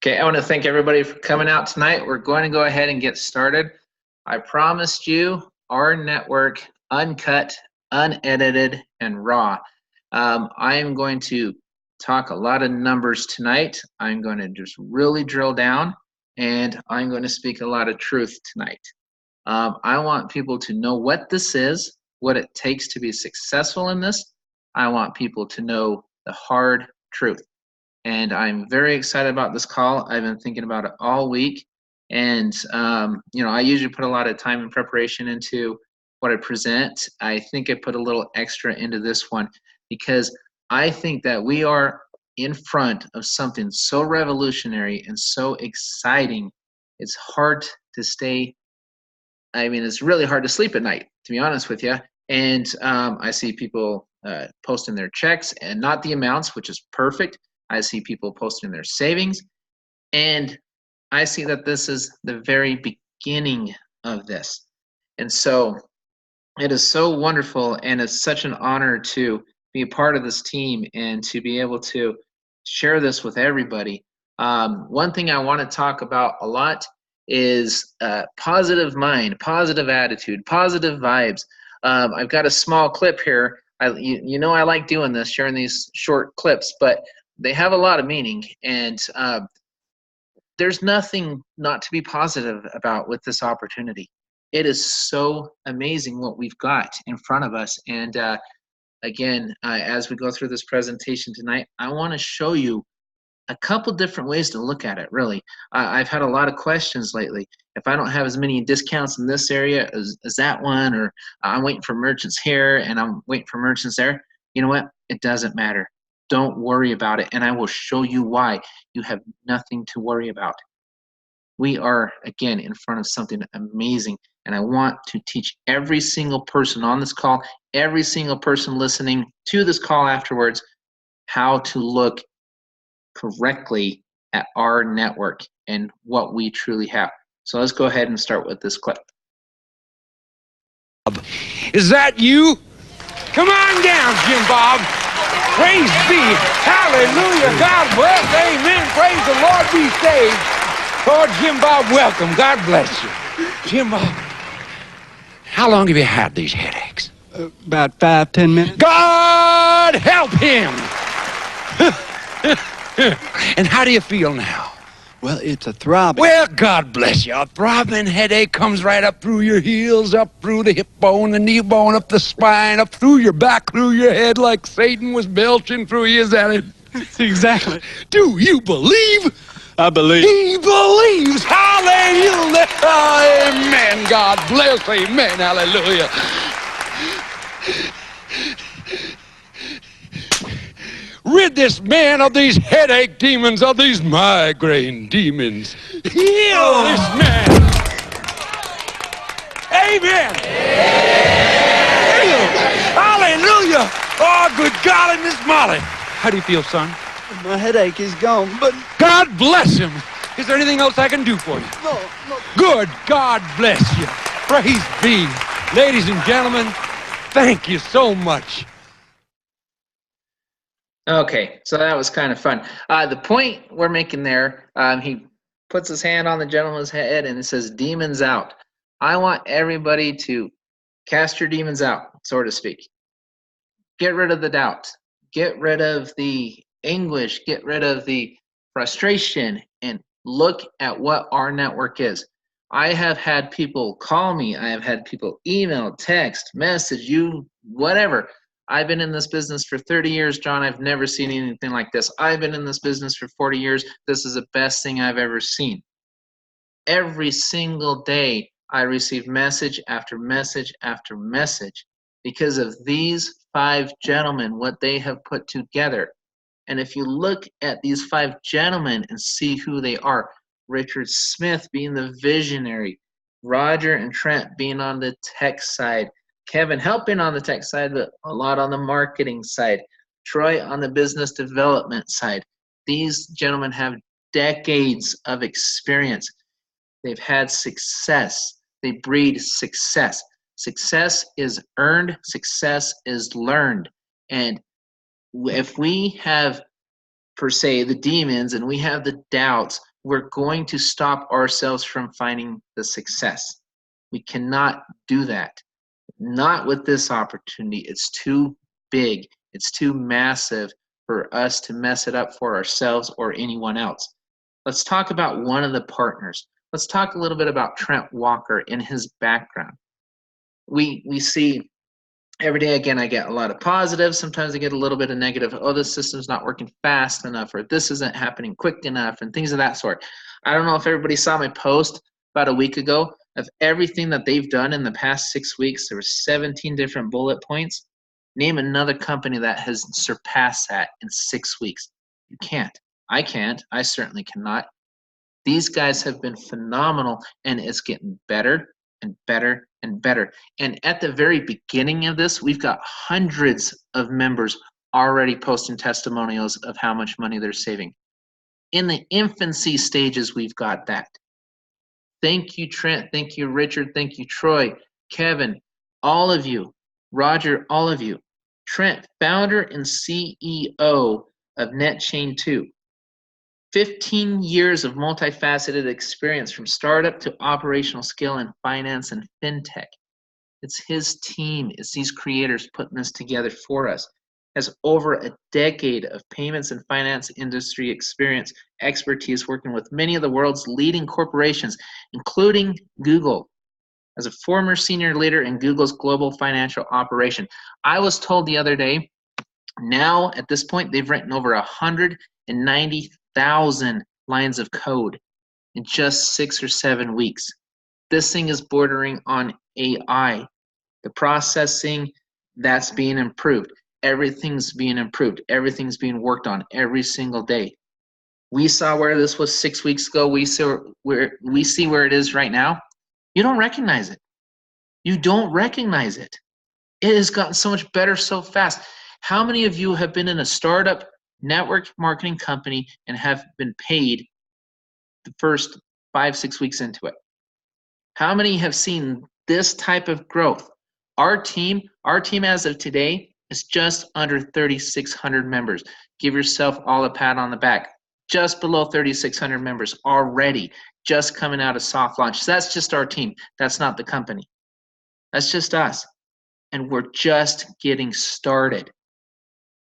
Okay, I want to thank everybody for coming out tonight. We're going to go ahead and get started. I promised you our network, uncut, unedited, and raw. I am going to talk a lot of numbers tonight. I'm going to just really drill down, and I'm going to speak a lot of truth tonight. I want people to know what this is, what it takes to be successful in this. I want people to know the hard truth. And I'm very excited about this call. I've been thinking about it all week. And, I usually put a lot of time and preparation into what I present. I think I put a little extra into this one because I think that we are in front of something so revolutionary and so exciting. It's hard to stay. It's really hard to sleep at night, to be honest with you. And I see people posting their checks and not the amounts, which is perfect. I see people posting their savings, and I see that this is the very beginning of this. And so it is so wonderful, and it's such an honor to be a part of this team and to be able to share this with everybody. One thing I want to talk about a lot is positive mind, positive attitude, positive vibes. I've got a small clip here. I like doing this, sharing these short clips, but they have a lot of meaning, and there's nothing not to be positive about with this opportunity. It is so amazing what we've got in front of us. And again, as we go through this presentation tonight, I want to show you a couple different ways to look at it, really. I've had a lot of questions lately. If I don't have as many discounts in this area as that one, or I'm waiting for merchants here and I'm waiting for merchants there, you know what? It doesn't matter. Don't worry about it, and I will show you why you have nothing to worry about. We are, again, in front of something amazing, and I want to teach every single person on this call, every single person listening to this call afterwards, how to look correctly at our network and what we truly have. So let's go ahead and start with this clip. Is that you? Come on down, Jim Bob. Praise be. Hallelujah. God bless. Amen. Praise the Lord be saved. Lord Jim Bob, welcome. God bless you. Jim Bob, how long have you had these headaches? About 5-10 minutes. God help him. And how do you feel now? Well, it's a throbbing. Well, God bless you. A throbbing headache comes right up through your heels, up through the hip bone, the knee bone, up the spine, up through your back, through your head, like Satan was belching through you. Is that it? Exactly. Do you believe? I believe. He believes. Hallelujah. Amen. God bless. Amen. Hallelujah. Rid this man of these headache demons, of these migraine demons. Heal this man. Amen. Heal. Hallelujah. Oh, good God, and Miss Molly. How do you feel, son? My headache is gone, but... God bless him. Is there anything else I can do for you? No. Good. God bless you. Praise be. Ladies and gentlemen, thank you so much. Okay, so that was kind of fun. The point we're making there, he puts his hand on the gentleman's head and it says, demons out. I want everybody to cast your demons out, so to speak. Get rid of the doubt. Get rid of the anguish. Get rid of the frustration and look at what our network is. I have had people call me. I have had people email, text, message, whatever. I've been in this business for 30 years, John. I've never seen anything like this. I've been in this business for 40 years. This is the best thing I've ever seen. Every single day, I receive message after message after message because of these 5 gentlemen, what they have put together. And if you look at these 5 gentlemen and see who they are, Richard Smith being the visionary, Roger and Trent being on the tech side, Kevin helping on the tech side, but a lot on the marketing side. Troy on the business development side. These gentlemen have decades of experience. They've had success. They breed success. Success is earned. Success is learned. And if we have, per se, the demons and we have the doubts, we're going to stop ourselves from finding the success. We cannot do that. Not with this opportunity. It's too big. It's too massive for us to mess it up for ourselves or anyone else. Let's talk about one of the partners. Let's talk a little bit about Trent Walker and his background. We see every day, again, I get a lot of positives. Sometimes I get a little bit of negative. Oh, this system's not working fast enough, or this isn't happening quick enough, and things of that sort. I don't know if everybody saw my post about a week ago of everything that they've done in the past 6 weeks. There were 17 different bullet points. Name another company that has surpassed that in 6 weeks. You can't. I can't. I certainly cannot. These guys have been phenomenal, and it's getting better and better and better. And at the very beginning of this, we've got hundreds of members already posting testimonials of how much money they're saving. In the infancy stages, we've got that. Thank you, Trent. Thank you, Richard. Thank you, Troy, Kevin, all of you, Roger, all of you. Trent, founder and CEO of NetChain 2. 15 years of multifaceted experience from startup to operational skill in finance and fintech. It's his team, it's these creators putting this together for us. Has over a decade of payments and finance industry experience, expertise working with many of the world's leading corporations, including Google. As a former senior leader in Google's global financial operation, I was told the other day, now at this point, they've written over 190,000 lines of code in just 6 or 7 weeks. This thing is bordering on AI. The processing, that's being improved. Everything's being improved. Everything's being worked on every single day. We saw where this was 6 weeks ago. We see where it is right now. You don't recognize it. You don't recognize it. It has gotten so much better so fast. How many of you have been in a startup network marketing company and have been paid the first 5-6 weeks into it? How many have seen this type of growth? Our team as of today is just under 3,600 members. Give yourself all a pat on the back. Just below 3,600 members already, just coming out of soft launch. So that's just our team. That's not the company. That's just us. And we're just getting started.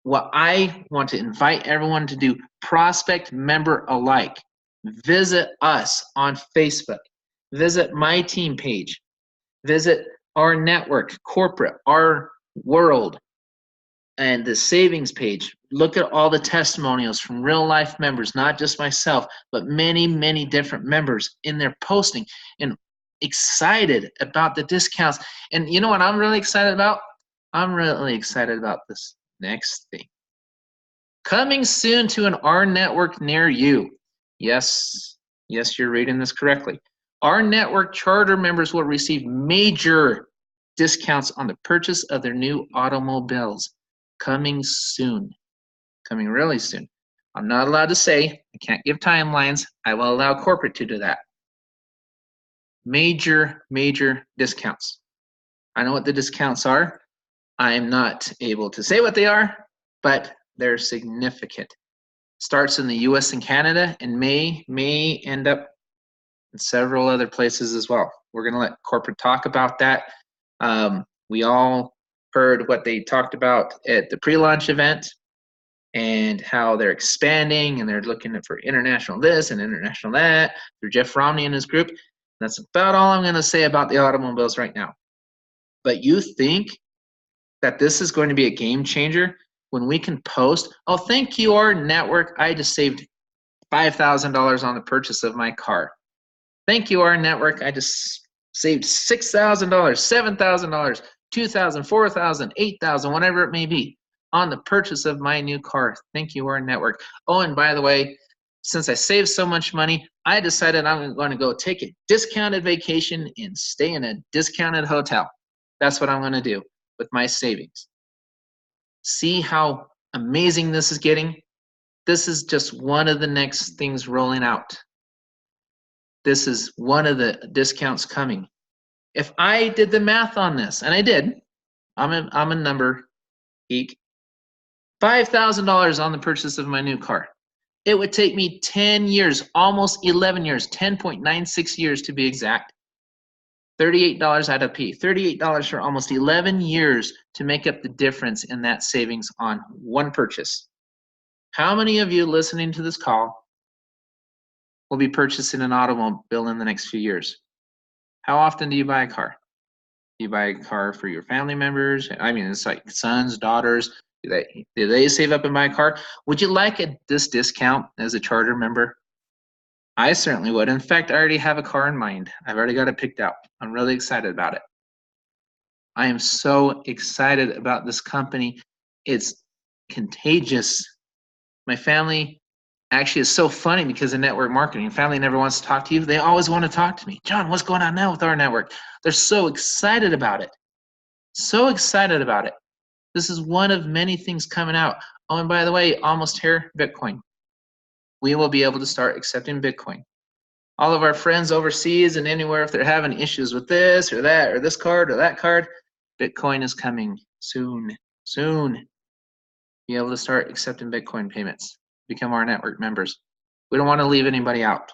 What I want to invite everyone to do, prospect, member alike, visit us on Facebook, visit my team page, visit our network, corporate, our world, and the savings page. Look at all the testimonials from real life members, not just myself, but many, many different members in their posting and excited about the discounts. And you know what I'm really excited about? I'm really excited about this next thing. Coming soon to an rNetwork near you. Yes, you're reading this correctly. rNetwork charter members will receive major discounts on the purchase of their new automobiles. Coming soon. Coming really soon. I'm not allowed to say. I can't give timelines. I will allow corporate to do that. Major discounts. I know what the discounts are. I'm not able to say what they are, but they're significant. Starts in the US and Canada and may end up in several other places as well. We're going to let corporate talk about that. We all heard what they talked about at the pre-launch event and how they're expanding and they're looking for international this and international that through Jeff Romney and his group. That's about all I'm going to say about the automobiles right now. But you think that this is going to be a game changer when we can post, oh, thank you, rNetwork, I just saved $5,000 on the purchase of my car. Thank you, rNetwork, I just saved $6,000, $7,000, $2,000, $4,000, $8,000, whatever it may be, on the purchase of my new car. Thank you, rNetwork. Oh, and by the way, since I saved so much money, I decided I'm going to go take a discounted vacation and stay in a discounted hotel. That's what I'm going to do with my savings. See how amazing this is getting? This is just one of the next things rolling out. This is one of the discounts coming. If I did the math on this, and I did, I'm a number geek, $5,000 on the purchase of my new car. It would take me 10 years, almost 11 years, 10.96 years to be exact. $38 I'd have to pay. $38 for almost 11 years to make up the difference in that savings on one purchase. How many of you listening to this call will be purchasing an automobile in the next few years? How often do you buy a car? Do you buy a car for your family members? I mean, it's like sons, daughters. Do they save up and buy a car? Would you like this discount as a charter member? I certainly would. In fact, I already have a car in mind. I've already got it picked out. I'm really excited about it. I am so excited about this company. It's contagious. My family actually is so funny because of network marketing. Family never wants to talk to you. They always want to talk to me. John, what's going on now with our network? They're so excited about it. So excited about it. This is one of many things coming out. Oh, and by the way, almost here, Bitcoin. We will be able to start accepting Bitcoin. All of our friends overseas and anywhere, if they're having issues with this or that or this card or that card, Bitcoin is coming soon, soon. Be able to start accepting Bitcoin payments. Become our network members. We don't want to leave anybody out.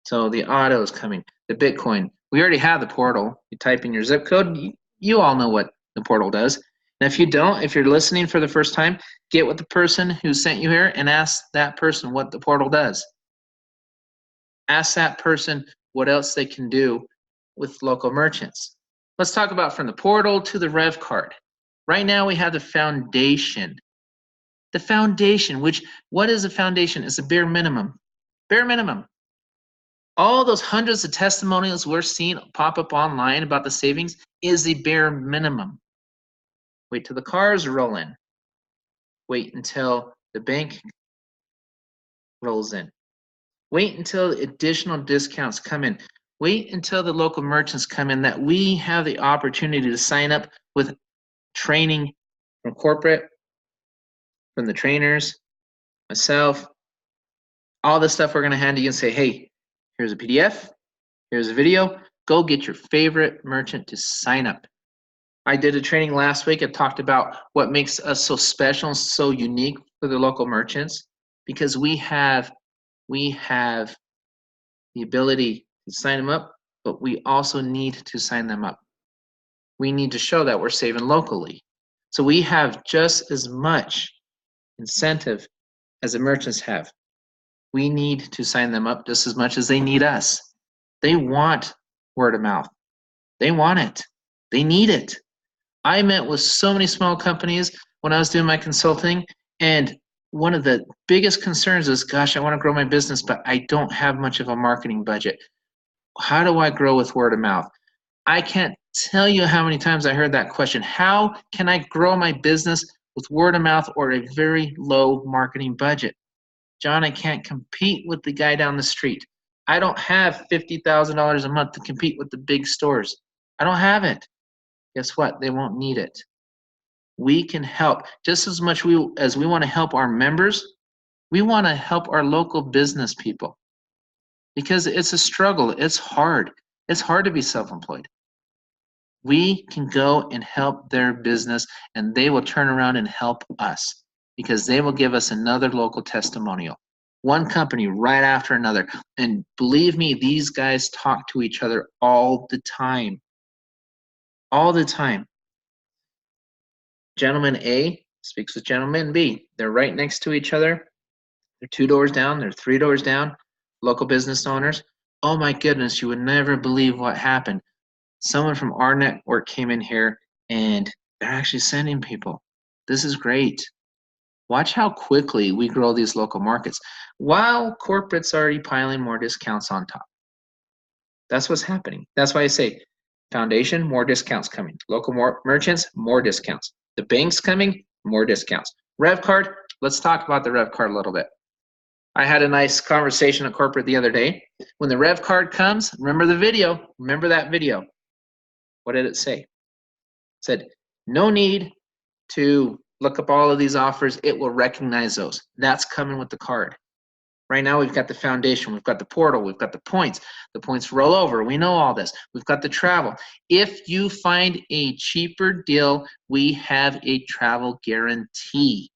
So the auto is coming. The Bitcoin. We already have the portal. You type in your zip code. You all know what the portal does. And if you don't, if you're listening for the first time, get with the person who sent you here and ask that person what the portal does. Ask that person what else they can do with local merchants. Let's talk about from the portal to the Rev card. Right now we have the foundation. The foundation, what is a foundation? It's a bare minimum. Bare minimum. All those hundreds of testimonials we're seeing pop up online about the savings is the bare minimum. Wait till the cars roll in. Wait until the bank rolls in. Wait until additional discounts come in. Wait until the local merchants come in that we have the opportunity to sign up with training from corporate, from the trainers, myself, all the stuff we're going to hand to you and say, hey, here's a PDF, here's a video, go get your favorite merchant to sign up. I did a training last week. I talked about what makes us so special and so unique for the local merchants because we have the ability to sign them up, but we also need to sign them up. We need to show that we're saving locally. So we have just as much incentive as the merchants have. We need to sign them up just as much as they need us. They want word of mouth. They want it. They need it. I met with so many small companies when I was doing my consulting, and one of the biggest concerns is, gosh, I want to grow my business, but I don't have much of a marketing budget. How do I grow with word of mouth? I can't tell you how many times I heard that question. How can I grow my business with word of mouth or a very low marketing budget? John, I can't compete with the guy down the street. I don't have $50,000 a month to compete with the big stores. I don't have it. Guess what? They won't need it. We can help just as much as we want to help our members. We want to help our local business people because it's a struggle. It's hard. It's hard to be self-employed. We can go and help their business, and they will turn around and help us because they will give us another local testimonial. One company right after another. And believe me, these guys talk to each other all the time. All the time. Gentleman A speaks with gentleman B. They're right next to each other. They're 2 doors down. They're 3 doors down. Local business owners. Oh my goodness, you would never believe what happened. Someone from our network came in here and they're actually sending people. This is great. Watch how quickly we grow these local markets while corporate's already piling more discounts on top. That's what's happening. That's why I say foundation, more discounts coming. Local merchants, more discounts. The bank's coming, more discounts. Rev card, let's talk about the Rev card a little bit. I had a nice conversation at corporate the other day. When the Rev card comes, remember the video. Remember that video. What did it say? It said, no need to look up all of these offers. It will recognize those. That's coming with the card. Right now, we've got the foundation. We've got the portal. We've got the points. The points roll over. We know all this. We've got the travel. If you find a cheaper deal, we have a travel guarantee.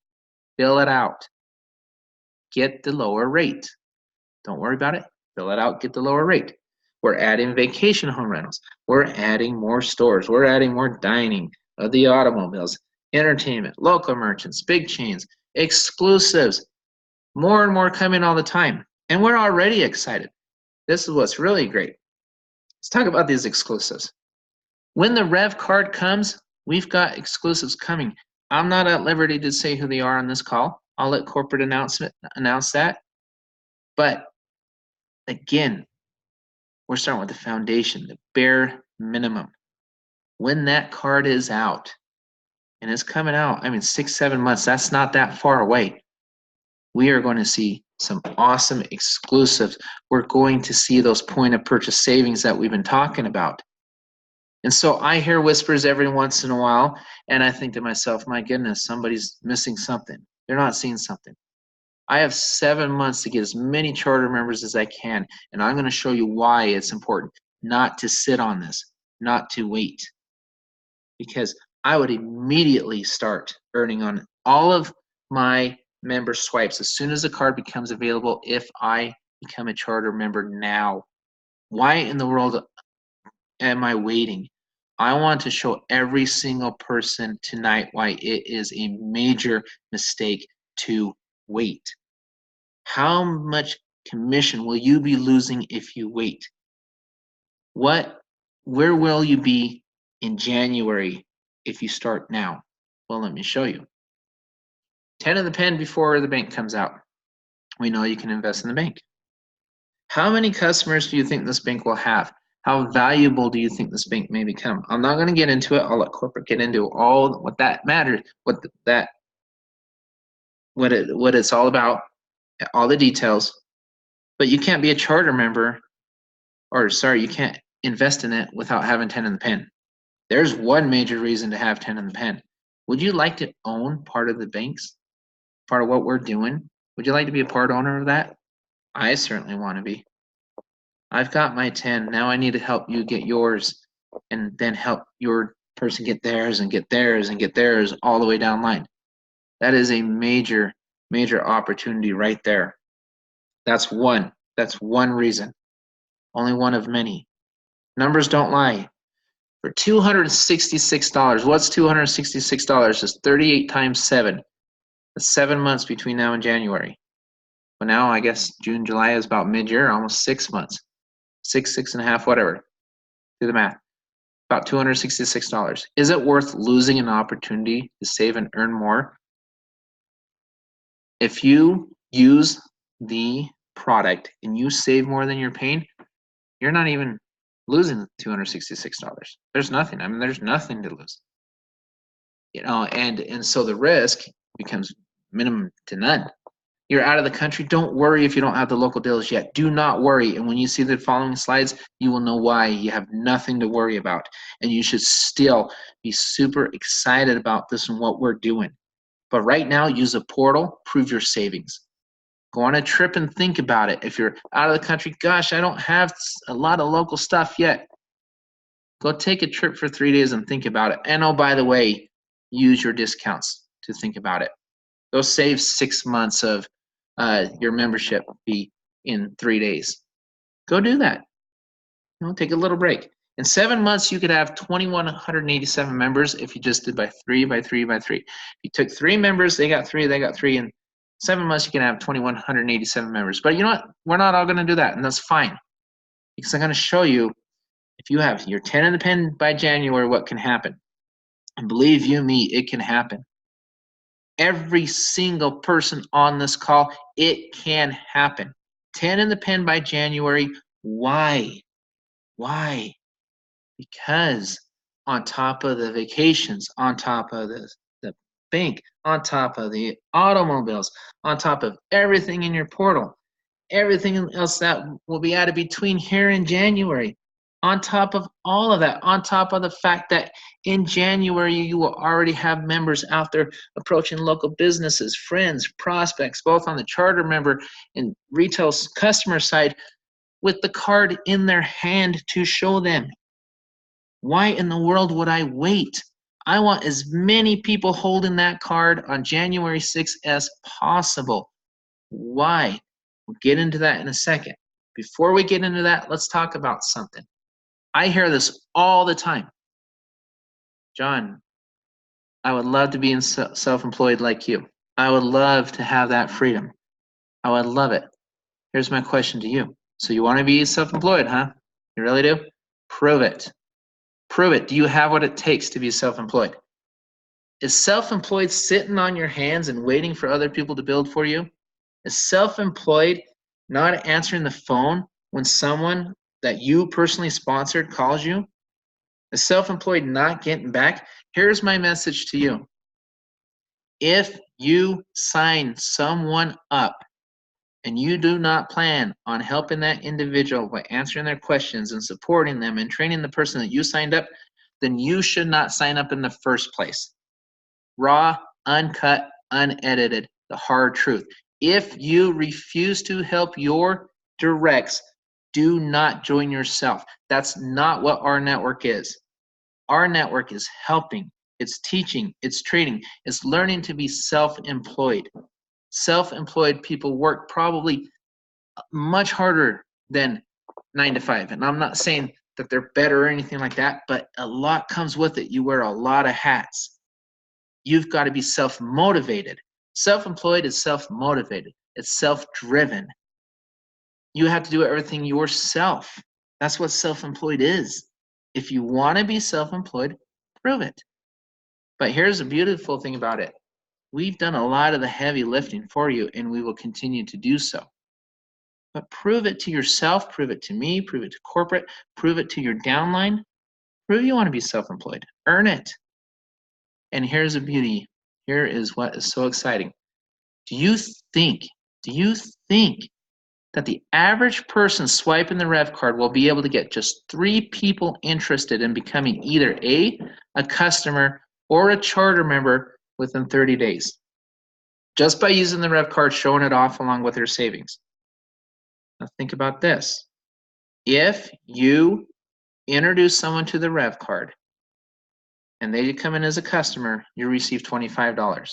Fill it out. get the lower rate. Don't worry about it. Fill it out, get the lower rate. We're adding vacation home rentals. We're adding more stores. We're adding more dining of the automobiles, entertainment, local merchants, big chains, exclusives. More and more coming all the time. And we're already excited. This is what's really great. Let's talk about these exclusives. When the Rev card comes, we've got exclusives coming. I'm not at liberty to say who they are on this call. I'll let corporate announce that. But again, we're starting with the foundation, the bare minimum. When that card is out, and it's coming out, 6-7 months, that's not that far away. We are going to see some awesome exclusives. We're going to see those point of purchase savings that we've been talking about. And so I hear whispers every once in a while, and I think to myself, my goodness, somebody's missing something. They're not seeing something. I have 7 months to get as many charter members as I can, and I'm going to show you why it's important not to sit on this, not to wait. Because I would immediately start earning on all of my member swipes as soon as the card becomes available if I become a charter member now. Why in the world am I waiting? I want to show every single person tonight why it is a major mistake to wait. How much commission will you be losing if you wait? Where will you be in January if you start now? Well, let me show you. 10 in the pen before the bank comes out. We know you can invest in the bank. How many customers do you think this bank will have? How valuable do you think this bank may become? I'm not going to get into it. I'll let corporate get into all what that matters, what it's all about, all the details. But you can't be a charter member, you can't invest in it without having 10 in the pen. There's one major reason to have 10 in the pen. Would you like to own part of the banks? Part of what we're doing? Would you like to be a part owner of that? I certainly want to be. I've got my 10. Now I need to help you get yours, and then help your person get theirs and get theirs and get theirs all the way down line. That is a major, major opportunity right there. That's one reason. Only one of many. Numbers don't lie. For $266, what's $266? It's 38 times 7. That's 7 months between now and January. Well, now I guess June, July is about mid-year, almost 6 months. 6.5, whatever. Do the math. About $266. Is it worth losing an opportunity to save and earn more? If you use the product and you save more than you're paying, you're not even losing $266. There's nothing. There's nothing to lose. And so the risk becomes minimum to none. You're out of the country. Don't worry if you don't have the local deals yet. Do not worry. And when you see the following slides, you will know why. You have nothing to worry about. And you should still be super excited about this and what we're doing. But right now, use a portal, prove your savings. Go on a trip and think about it. If you're out of the country, gosh, I don't have a lot of local stuff yet. Go take a trip for 3 days and think about it. And oh, by the way, use your discounts to think about it. Go save 6 months of your membership fee in 3 days. Go do that. Take a little break. In 7 months, you could have 2,187 members if you just did by 3 by 3 by 3. If you took 3 members, they got 3, they got 3. In 7 months, you can have 2,187 members. But you know what? We're not all going to do that, and that's fine. Because I'm going to show you, if you have your 10 in the pen by January, what can happen. And believe you me, it can happen. Every single person on this call, it can happen. 10 in the pen by January. Why? Why? Because on top of the vacations, on top of the bank, on top of the automobiles, on top of everything in your portal, everything else that will be added between here and January, on top of all of that, on top of the fact that in January you will already have members out there approaching local businesses, friends, prospects, both on the charter member and retail customer side, with the card in their hand to show them. Why in the world would I wait? I want as many people holding that card on January 6th as possible. Why? We'll get into that in a second. Before we get into that, let's talk about something. I hear this all the time. John, I would love to be self-employed like you. I would love to have that freedom. I would love it. Here's my question to you. So you want to be self-employed, huh? You really do? Prove it. Prove it. Do you have what it takes to be self-employed? Is self-employed sitting on your hands and waiting for other people to build for you? Is self-employed not answering the phone when someone that you personally sponsored calls you? Is self-employed not getting back? Here's my message to you. If you sign someone up and you do not plan on helping that individual by answering their questions and supporting them and training the person that you signed up, then you should not sign up in the first place. Raw, uncut, unedited, the hard truth. If you refuse to help your directs, do not join yourself. That's not what rNetwork is. rNetwork is helping, it's teaching, it's training, it's learning to be self-employed. Self-employed people work probably much harder than 9 to 5. And I'm not saying that they're better or anything like that, but a lot comes with it. You wear a lot of hats. You've got to be self-motivated. Self-employed is self-motivated. It's self-driven. You have to do everything yourself. That's what self-employed is. If you want to be self-employed, prove it. But here's the beautiful thing about it. We've done a lot of the heavy lifting for you, and we will continue to do so. But prove it to yourself, prove it to me, prove it to corporate, prove it to your downline. Prove you want to be self-employed. Earn it. And here's the beauty. Here is what is so exciting. Do you think that the average person swiping the Rev card will be able to get just 3 people interested in becoming either a customer or a charter member within 30 days? Just by using the Rev card, showing it off along with their savings. Now think about this. If you introduce someone to the Rev card and they come in as a customer, you receive $25.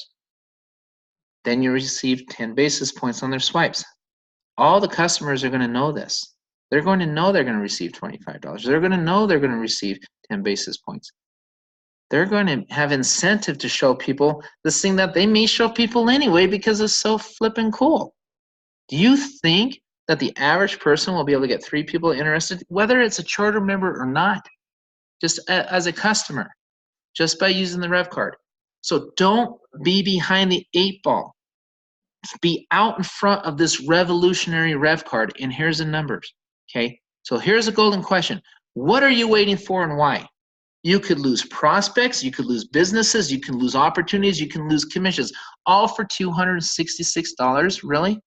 Then you receive 10 basis points on their swipes. All the customers are going to know this. They're going to know they're going to receive $25. They're going to know they're going to receive 10 basis points. They're going to have incentive to show people this thing that they may show people anyway because it's so flippin' cool. Do you think that the average person will be able to get 3 people interested, whether it's a charter member or not, just as a customer, just by using the Rev card? So don't be behind the 8 ball. Be out in front of this revolutionary Rev card, and here's the numbers, okay? So here's a golden question. What are you waiting for and why? You could lose prospects, you could lose businesses, you can lose opportunities, you can lose commissions, all for $266, really?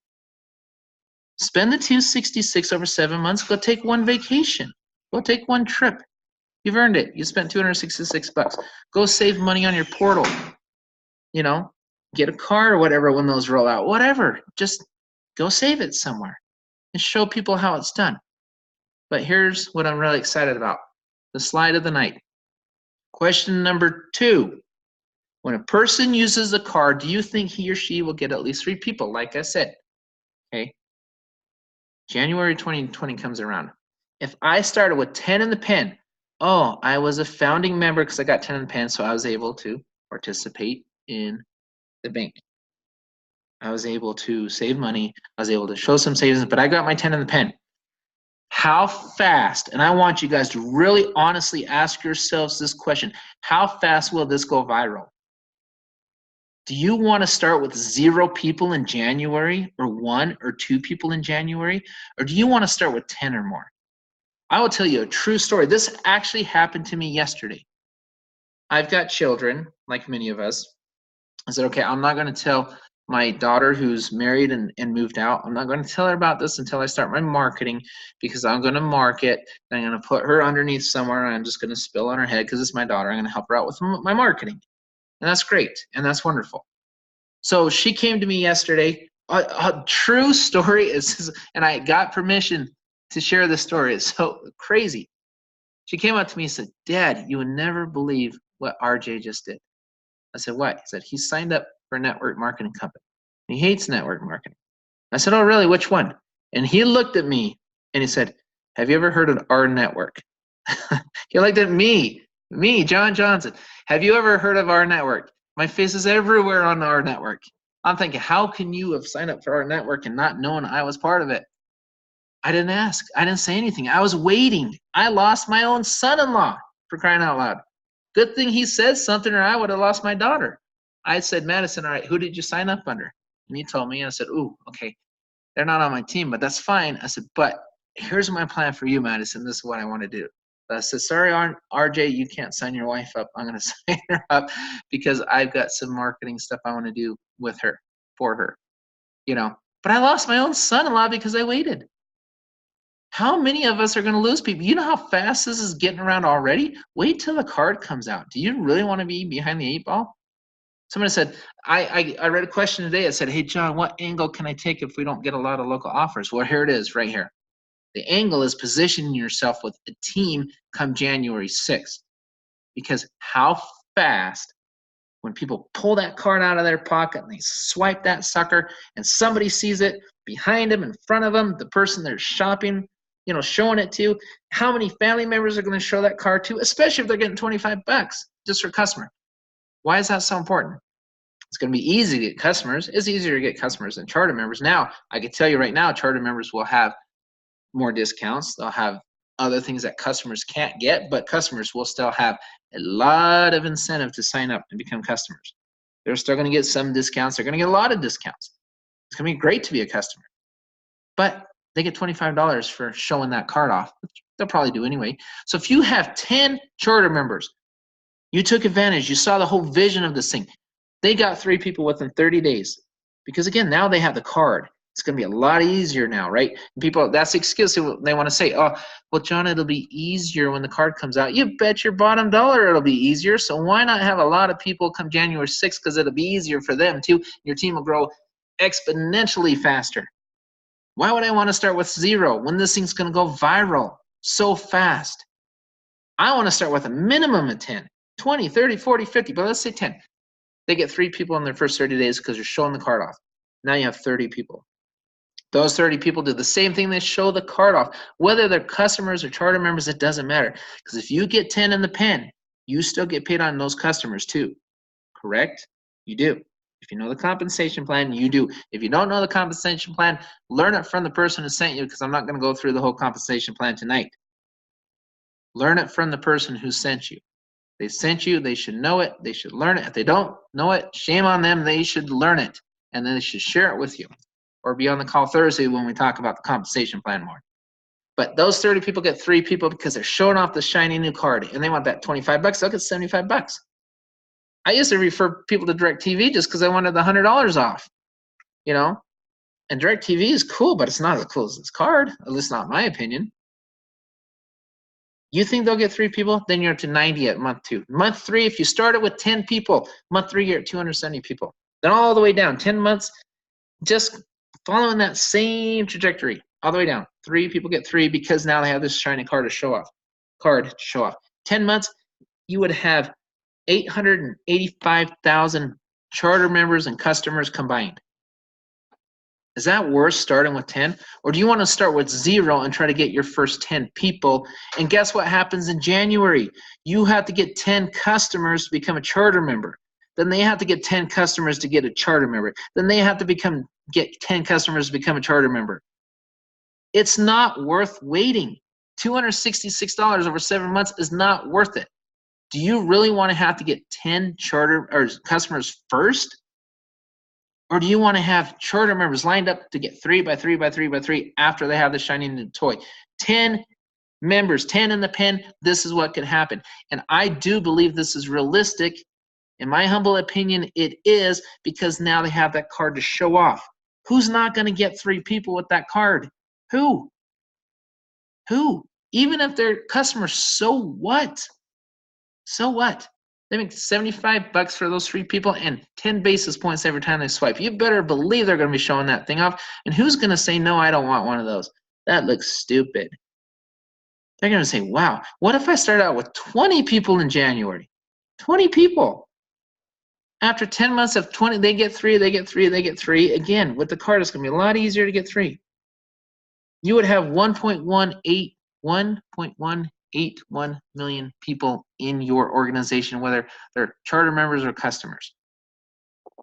Spend the $266 over 7 months, go take 1 vacation, go take 1 trip. You've earned it. You spent $266. Go save money on your portal. You know, get a car or whatever when those roll out. Whatever. Just go save it somewhere and show people how it's done. But here's what I'm really excited about. The slide of the night. Question number 2. When a person uses a card, do you think he or she will get at least 3 people? Like I said, okay. January 2020 comes around. If I started with 10 in the pen, oh, I was a founding member because I got 10 in the pen, so I was able to participate in the bank. I was able to save money. I was able to show some savings, but I got my 10 in the pen. How fast, and I want you guys to really honestly ask yourselves this question, how fast will this go viral? Do you want to start with 0 people in January, or 1 or 2 people in January? Or do you want to start with 10 or more? I will tell you a true story. This actually happened to me yesterday. I've got children, like many of us. I said, okay, I'm not going to tell my daughter who's married and moved out, I'm not going to tell her about this until I start my marketing, because I'm going to market, and I'm going to put her underneath somewhere, and I'm just going to spill on her head because it's my daughter. I'm going to help her out with my marketing. And that's great, and that's wonderful. So she came to me yesterday. A true story is, and I got permission to share this story. It's so crazy. She came up to me and said, Dad, you would never believe what RJ just did. I said, what? He said, he signed up for a network marketing company. He hates network marketing. I said, oh, really? Which one? And he looked at me and he said, have you ever heard of rNetwork? He looked at me, John Johnson. Have you ever heard of rNetwork? My face is everywhere on rNetwork. I'm thinking, how can you have signed up for rNetwork and not knowing I was part of it? I didn't ask. I didn't say anything. I was waiting. I lost my own son-in-law, for crying out loud. Good thing he said something or I would have lost my daughter. I said, Madison, all right, who did you sign up under? And he told me, and I said, ooh, okay, they're not on my team, but that's fine. I said, but here's my plan for you, Madison. This is what I want to do. I said, sorry, RJ, you can't sign your wife up. I'm going to sign her up because I've got some marketing stuff I want to do with her, for her, you know. But I lost my own son-in-law because I waited. How many of us are going to lose people? You know how fast this is getting around already? Wait till the card comes out. Do you really want to be behind the 8 ball? Somebody said, I read a question today. It said, hey, John, what angle can I take if we don't get a lot of local offers? Well, here it is right here. The angle is positioning yourself with a team come January 6th. Because how fast, when people pull that card out of their pocket and they swipe that sucker and somebody sees it behind them, in front of them, the person they're shopping, you know, showing it to, how many family members are going to show that card to, especially if they're getting 25 bucks just for a customer. Why is that so important? It's going to be easy to get customers. It's easier to get customers than charter members. Now, I can tell you right now, charter members will have more discounts. They'll have other things that customers can't get, but customers will still have a lot of incentive to sign up and become customers. They're still going to get some discounts. They're going to get a lot of discounts. It's going to be great to be a customer. But they get $25 for showing that card off, which they'll probably do anyway. So if you have 10 charter members, you took advantage, you saw the whole vision of this thing. They got 3 people within 30 days. Because again, now they have the card. It's going to be a lot easier now, right? And people, that's the excuse they want to say, oh, well, John, it'll be easier when the card comes out. You bet your bottom dollar it'll be easier. So why not have a lot of people come January 6th because it'll be easier for them too. Your team will grow exponentially faster. Why would I want to start with 0 when this thing's going to go viral so fast? I want to start with a minimum of 10, 20, 30, 40, 50, but let's say 10. They get 3 people in their first 30 days because you're showing the card off. Now you have 30 people. Those 30 people do the same thing. They show the card off. Whether they're customers or charter members, it doesn't matter. Because if you get 10 in the pen, you still get paid on those customers too. Correct? You do. If you know the compensation plan, you do. If you don't know the compensation plan, learn it from the person who sent you, because I'm not going to go through the whole compensation plan tonight. Learn it from the person who sent you. They sent you, they should know it, they should learn it. If they don't know it, shame on them, they should learn it. And then they should share it with you. Or be on the call Thursday when we talk about the compensation plan more. But those 30 people get 3 people because they're showing off the shiny new card and they want that 25 bucks, they'll get 75 bucks. I used to refer people to DirecTV just because I wanted the $100 off, you know? And DirecTV is cool, but it's not as cool as this card, at least not my opinion. You think they'll get 3 people? Then you're up to 90 at month 2. Month 3, if you started with 10 people, month 3, you're at 270 people. Then all the way down, 10 months, just following that same trajectory, all the way down. 3 people get 3 because now they have this shiny card to show off. 10 months, you would have 885,000 charter members and customers combined. Is that worth starting with 10? Or do you want to start with 0 and try to get your first 10 people? And guess what happens in January? You have to get 10 customers to become a charter member. Then they have to get 10 customers to get a charter member. Then they have to get 10 customers to become a charter member. It's not worth waiting. $266 over 7 months is not worth it. Do you really want to have to get 10 charter or customers first? Or do you want to have charter members lined up to get 3 by 3 by 3 by 3 after they have the shiny new toy? 10 members, 10 in the pen, this is what could happen. And I do believe this is realistic. In my humble opinion, it is, because now they have that card to show off. Who's not going to get 3 people with that card? Who? Even if they're customers, so what? So what? They make 75 bucks for those 3 people and 10 basis points every time they swipe. You better believe they're going to be showing that thing off. And who's going to say, no, I don't want one of those? That looks stupid. They're going to say, wow, what if I start out with 20 people in January? 20 people. After 10 months of 20, they get 3, they get 3, they get 3. Again, with the card, it's going to be a lot easier to get 3. You would have 1.181 million people in your organization, whether they're charter members or customers.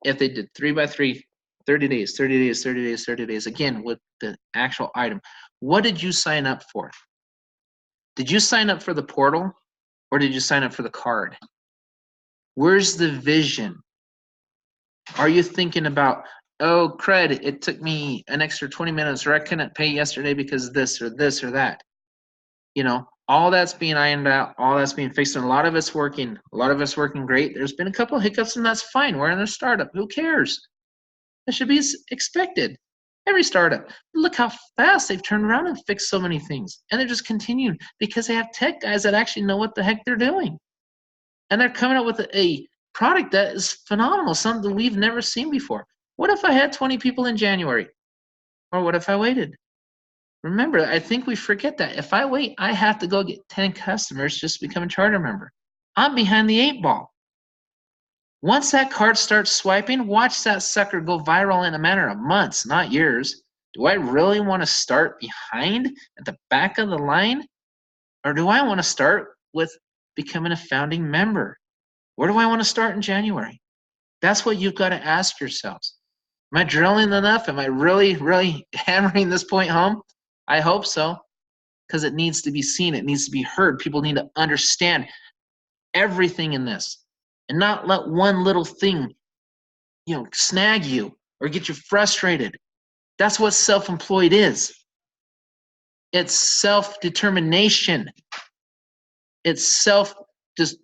If they did 3 by 3, 30 days, 30 days, 30 days, 30 days, again, with the actual item. What did you sign up for? Did you sign up for the portal or did you sign up for the card? Where's the vision? Are you thinking about, oh, crud, it took me an extra 20 minutes or I couldn't pay yesterday because of this or that? You know, all that's being ironed out, all that's being fixed, and a lot of it's working. A lot of it's working great. There's been a couple of hiccups, and that's fine. We're in a startup. Who cares? That should be expected. Every startup. Look how fast they've turned around and fixed so many things. And they're just continuing because they have tech guys that actually know what the heck they're doing. And they're coming up with a product that is phenomenal, something we've never seen before. What if I had 20 people in January? Or what if I waited? Remember, I think we forget that. If I wait, I have to go get 10 customers just to become a charter member. I'm behind the 8 ball. Once that card starts swiping, watch that sucker go viral in a matter of months, not years. Do I really want to start behind at the back of the line? Or do I want to start with becoming a founding member? Where do I want to start in January? That's what you've got to ask yourselves. Am I drilling enough? Am I really, really hammering this point home? I hope so, because it needs to be seen. It needs to be heard. People need to understand everything in this and not let one little thing, snag you or get you frustrated. That's what self-employed is. It's self-determination. It's just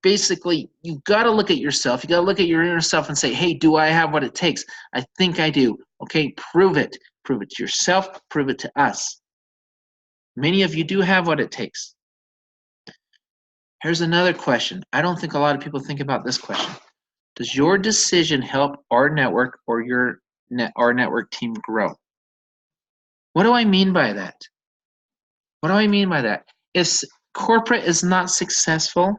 basically, you got to look at yourself. You got to look at your inner self and say, hey, do I have what it takes? I think I do. Okay, prove it. Prove it to yourself. Prove it to us. Many of you do have what it takes. Here's another question. I don't think a lot of people think about this question. Does your decision help our network or our network team grow? What do I mean by that? What do I mean by that? If corporate is not successful,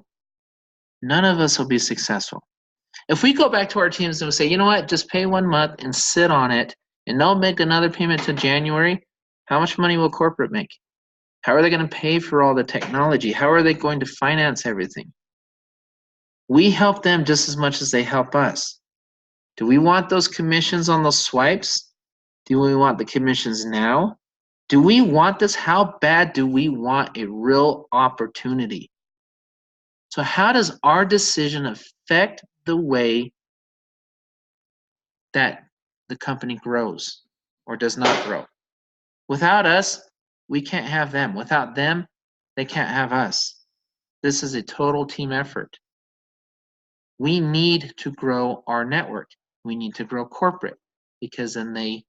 none of us will be successful. If we go back to our teams and we say, you know what, just pay 1 month and sit on it and don't make another payment to January, how much money will corporate make? How are they going to pay for all the technology? How are they going to finance everything? We help them just as much as they help us. Do we want those commissions on those swipes? Do we want the commissions now? Do we want this? How bad do we want a real opportunity? So how does our decision affect the way that the company grows or does not grow? Without us, we can't have them. Without them, they can't have us. This is a total team effort. We need to grow our network. We need to grow corporate because then they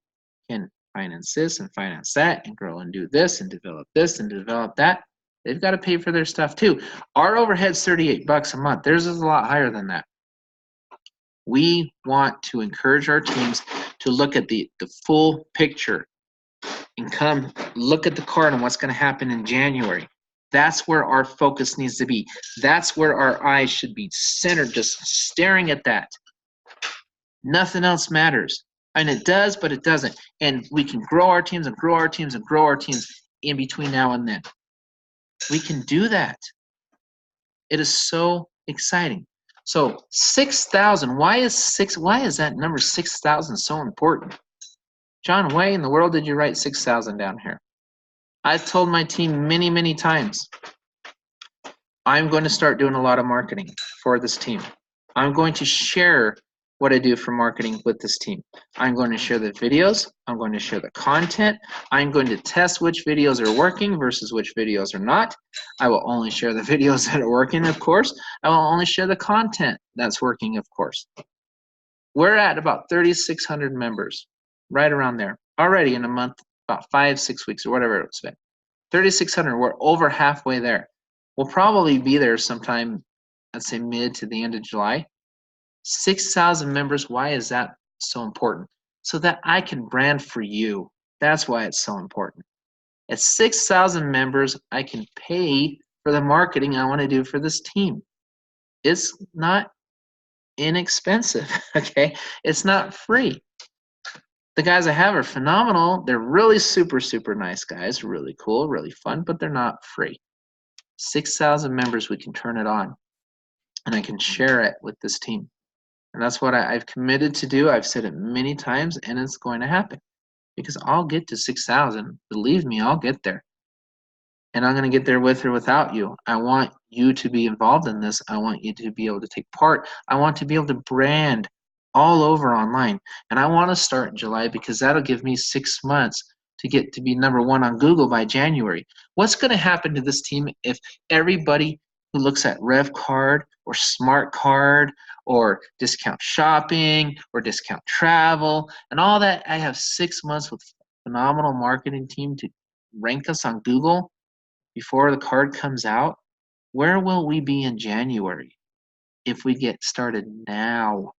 can finance this and finance that and grow and do this and develop that. They've got to pay for their stuff too. Our overhead's $38 a month. Theirs is a lot higher than that. We want to encourage our teams to look at the full picture and come look at the card and what's going to happen in January. That's where our focus needs to be. That's where our eyes should be centered, just staring at that. Nothing else matters. And it does, but it doesn't. And we can grow our teams and grow our teams and grow our teams in between now and then. We can do that. It is so exciting. So 6,000, why is that number 6,000 so important? John, why in the world did you write 6,000 down here? I've told my team many, many times, I'm going to start doing a lot of marketing for this team. I'm going to share what I do for marketing with this team. I'm going to share the videos. I'm going to share the content. I'm going to test which videos are working versus which videos are not. I will only share the videos that are working, of course. I will only share the content that's working, of course. We're at about 3,600 members, right around there. Already in a month, about 5-6 weeks or whatever it's been. 3,600, we're over halfway there. We'll probably be there sometime, let's say mid to the end of July. 6,000 members, why is that so important? So that I can brand for you. That's why it's so important. At 6,000 members, I can pay for the marketing I want to do for this team. It's not inexpensive, okay? It's not free. The guys I have are phenomenal. They're really super, super nice guys, really cool, really fun, but they're not free. 6,000 members, we can turn it on, and I can share it with this team. And that's what I've committed to do. I've said it many times, and it's going to happen because I'll get to 6,000. Believe me, I'll get there. And I'm going to get there with or without you. I want you to be involved in this. I want you to be able to take part. I want to be able to brand all over online. And I want to start in July because that'll give me 6 months to get to be #1 on Google by January. What's going to happen to this team if everybody who looks at RevCard or Smart Card or discount shopping or discount travel and all that, I have 6 months with a phenomenal marketing team to rank us on Google before the card comes out? Where will we be in January if we get started now?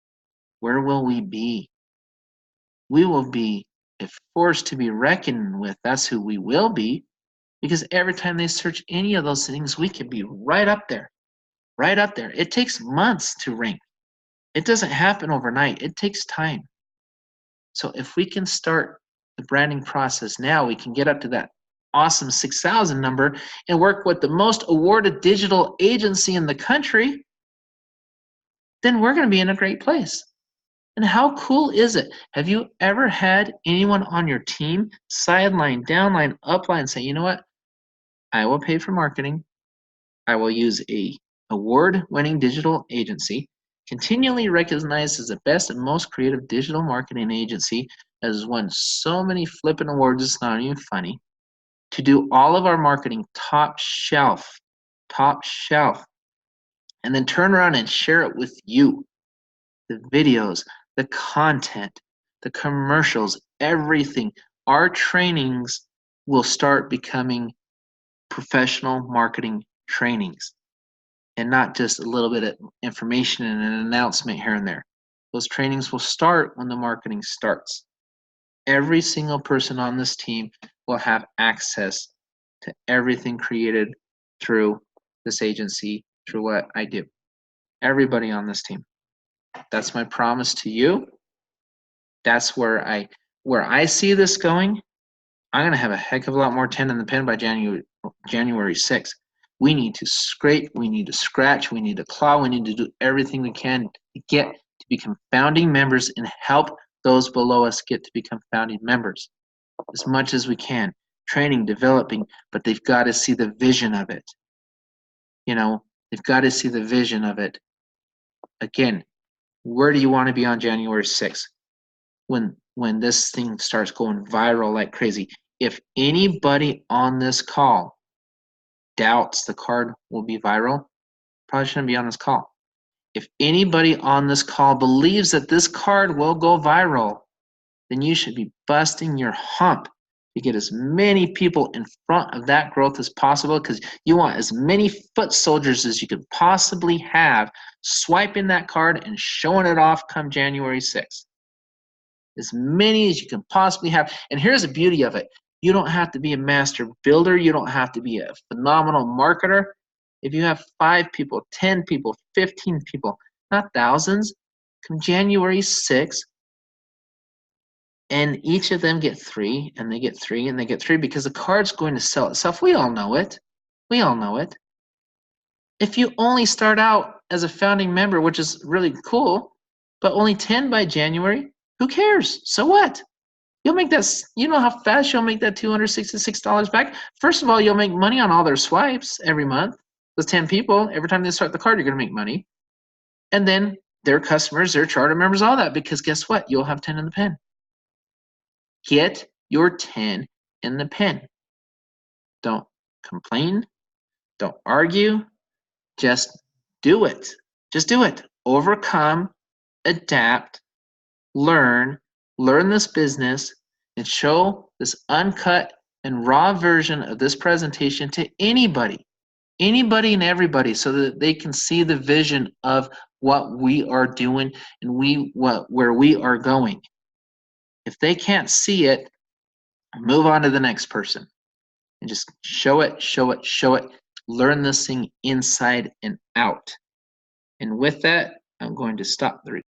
Where will we be? We will be a force to be reckoned with. That's who we will be, because every time they search any of those things, we can be right up there, right up there. It takes months to rank. It doesn't happen overnight. It takes time. So if we can start the branding process now, we can get up to that awesome 6,000 number and work with the most awarded digital agency in the country, then we're going to be in a great place. And how cool is it? Have you ever had anyone on your team, sideline, downline, upline, say, you know what? I will pay for marketing. I will use a award-winning digital agency, continually recognized as the best and most creative digital marketing agency, has won so many flipping awards, it's not even funny, to do all of our marketing top shelf, and then turn around and share it with you. The videos, the content, the commercials, everything. Our trainings will start becoming professional marketing trainings and not just a little bit of information and an announcement here and there. Those trainings will start when the marketing starts. Every single person on this team will have access to everything created through this agency, through what I do. Everybody on this team. That's my promise to you. That's where I see this going. I'm going to have a heck of a lot more 10 in the pen by January 6th. We need to scrape, we need to scratch, we need to claw, we need to do everything we can to get to become founding members and help those below us get to become founding members as much as we can. Training, developing, but they've got to see the vision of it. You know, they've got to see the vision of it. Again, where do you want to be on January 6th when this thing starts going viral like crazy? If anybody on this call doubts the card will be viral, probably shouldn't be on this call. If anybody on this call believes that this card will go viral, then you should be busting your hump to get as many people in front of that growth as possible, because you want as many foot soldiers as you could possibly have swiping that card and showing it off come January 6th. As many as you can possibly have. And here's the beauty of it. You don't have to be a master builder. You don't have to be a phenomenal marketer. If you have 5 people, 10 people, 15 people, not thousands, come January 6th, and each of them get 3, and they get 3, and they get 3, because the card's going to sell itself. We all know it. We all know it. If you only start out as a founding member, which is really cool, but only 10 by January, who cares? So what? You'll make that, you know how fast you'll make that $266 back? First of all, you'll make money on all their swipes every month. Those 10 people, every time they start the card, you're going to make money. And then their customers, their charter members, all that, because guess what? You'll have 10 in the pen. Get your 10 in the pen. Don't complain. Don't argue. Just do it. Just do it. Overcome, adapt, learn this business, and show this uncut and raw version of this presentation to anybody and everybody, so that they can see the vision of what we are doing and where we are going. If they can't see it, move on to the next person and just show it. Learn this thing inside and out. And with that, I'm going to stop the recording.